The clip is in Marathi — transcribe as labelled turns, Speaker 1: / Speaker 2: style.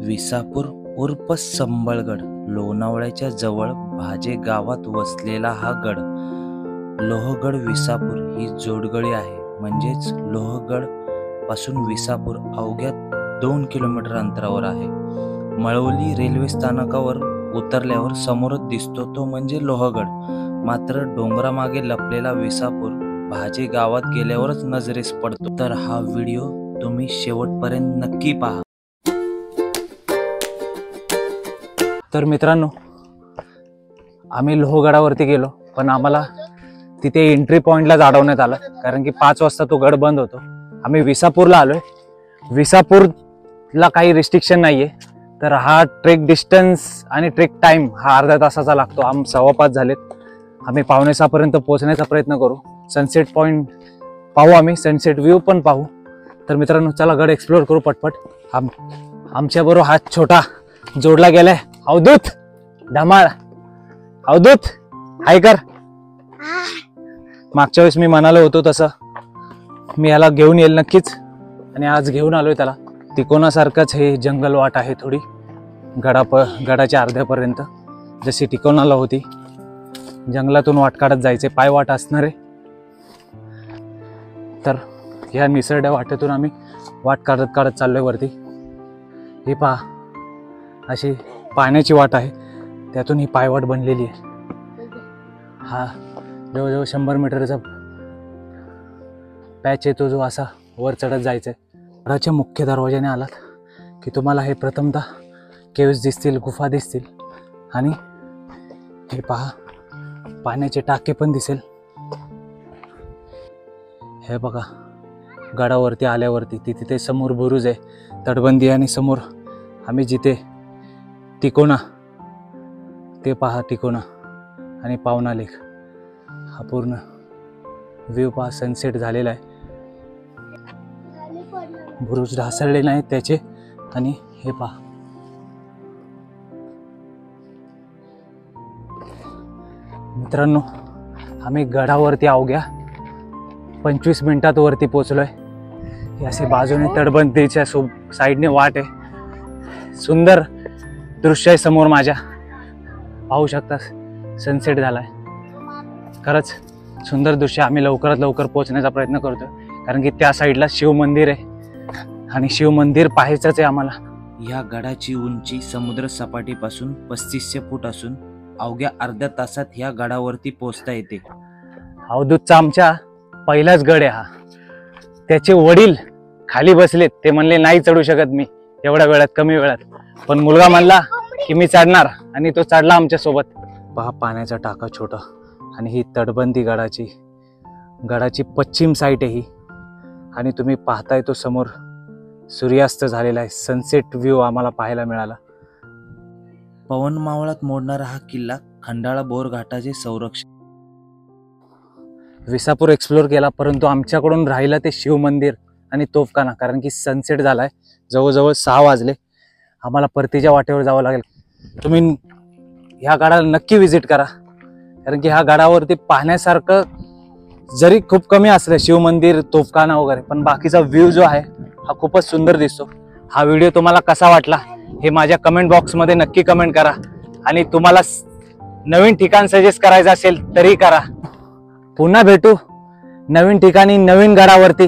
Speaker 1: विसापूर उर्फ संबळगड लोणावळ्याच्या जवळ भाजे गावात वसलेला हा गड लोहगड विसापूर ही जोडगळी आहे. म्हणजेच लोहगड पासून विसापूर अवघ्या 2 किलोमीटर अंतरावर आहे. मळवली रेल्वे स्थानकावर उतरल्यावर समोरच दिसतो तो म्हणजे लोहगड. मात्र डोंगरामागे लपलेला विसापूर भाजे गावात गेल्यावरच नजरेस पडतो. तर हा व्हिडिओ तुम्ही शेवटपर्यंत नक्की पहा.
Speaker 2: तर मित्रांनो, आम्ही लोहगडावरती गेलो, पण आम्हाला तिथे एंट्री पॉइंटलाच अडवण्यात आलं, कारण की 5 वाजता तो गड बंद होतो. आम्ही विसापूरला आलोय. विसापूरला काही रिस्ट्रिक्शन नाहीये, तर हा ट्रेक डिस्टन्स आणि ट्रेक टाइम हा अर्ध्या तासाचा लागतो. 5:15 झालेत. आम्ही 5:45 पर्यंत पोहोचण्याचा प्रयत्न करू. सनसेट पॉइंट पाहू, आम्ही सनसेट व्ह्यू पण पाहू. तर मित्रांनो, चला गड एक्सप्लोर करू पटपट. आमच्या बरोबर हा छोटा जोडला गेलाय अवधूत धमाळ. अवधूत हाय कर. मागच्या वेळेस मी म्हणालो होतो तसं मी याला घेऊन येईल नक्कीच, आणि आज घेऊन आलोय त्याला. तिकोनासारखंच हे जंगल वाट आहे थोडी, गडाच्या अर्ध्यापर्यंत जशी तिकोनाला होती. जंगलातून वाट काढत जायचे, पाय वाट असणार आहे. तर ह्या निसरड्या वाटेतून आम्ही वाट काढत काढत चाललोय वरती. हे पहा, अशी पाण्याची वाट आहे, त्यातून ही पायवाट बनलेली आहे. हा जवळजवळ 100 मीटरचा पॅच येतो, जो असा वर चढत जायचा आहे. गडाच्या मुख्य दरवाजाने आलात की तुम्हाला हे प्रथमतः केव्स दिसतील, गुफा दिसतील, आणि हे पहा पाण्याचे टाके पण दिसेल. हे बघा, गडावरती आल्यावरती तिथे समोर बुरुज आहे, तटबंदी, आणि समोर आम्ही जिथे तिकोना, ते पहा तिकोना आणि पावना लेक. हा पूर्ण व्ह्यू पहा, सनसेट झालेला आहे. बुरुज ढासळले नाहीत त्याचे, आणि हे पहा मित्रांनो, आम्ही गडावरती अवघ्या 25 मिनिटात वरती पोचलोय. हे असे बाजूने तटबंदीच्या साईडने वाट आहे. सुंदर दृश्य आहे समोर माझ्या, पाहू शकता. सनसेट झालाय, खरंच सुंदर दृश्य. आम्ही लवकरात लवकर पोहोचण्याचा प्रयत्न करतोय, कारण की त्या साईडला शिव मंदिर आहे, आणि शिव मंदिर पाहायचंच आहे आम्हाला.
Speaker 1: या गडाची उंची समुद्र सपाटीपासून 3500 फूट असून अवघ्या अर्ध्या तासात ह्या गडावरती पोहोचता येते.
Speaker 2: अवधूतचा आमच्या पहिलाच गड आहे हा. त्याचे वडील खाली बसलेत, ते म्हणले नाही चढू शकत मी एवढ्या वेळात, कमी वेळात, पण मुलगा म्हणला की मी चढणार, आणि तो चढला आमच्या सोबत. पहा पाण्याचा टाका छोटा, आणि ही तटबंदी गडाची पश्चिम साईड आहे ही, आणि तुम्ही पाहताय तो समोर सूर्यास्त झालेला आहे. सनसेट व्ह्यू आम्हाला पाहायला मिळाला.
Speaker 1: पवन मावळात मोडणारा हा किल्ला खंडाळा बोर घाटाचे संरक्षण.
Speaker 2: विसापूर एक्सप्लोर केला, परंतु आमच्याकडून राहिलं ते शिव मंदिर आणि तोफखाना, कारण की सनसेट झालाय. जवळजवळ 6 वाजले. आम्हाला परतीच्या वाटेवर जावं लागेल. तुम्ही ह्या गडाला नक्की व्हिजिट करा, कारण की ह्या गडावरती पाहण्यासारखं जरी खूप कमी असलं, शिव मंदिर, तोफखाना वगैरे, पण बाकीचा व्ह्यू जो आहे हा खूपच सुंदर दिसतो. हा व्हिडिओ तुम्हाला कसा वाटला हे माझ्या कमेंट बॉक्समध्ये नक्की कमेंट करा, आणि तुम्हाला नवीन ठिकाण सजेस्ट करायचं असेल तरी करा. पुन्हा भेटू नवीन ठिकाणी, नवीन गडावरती.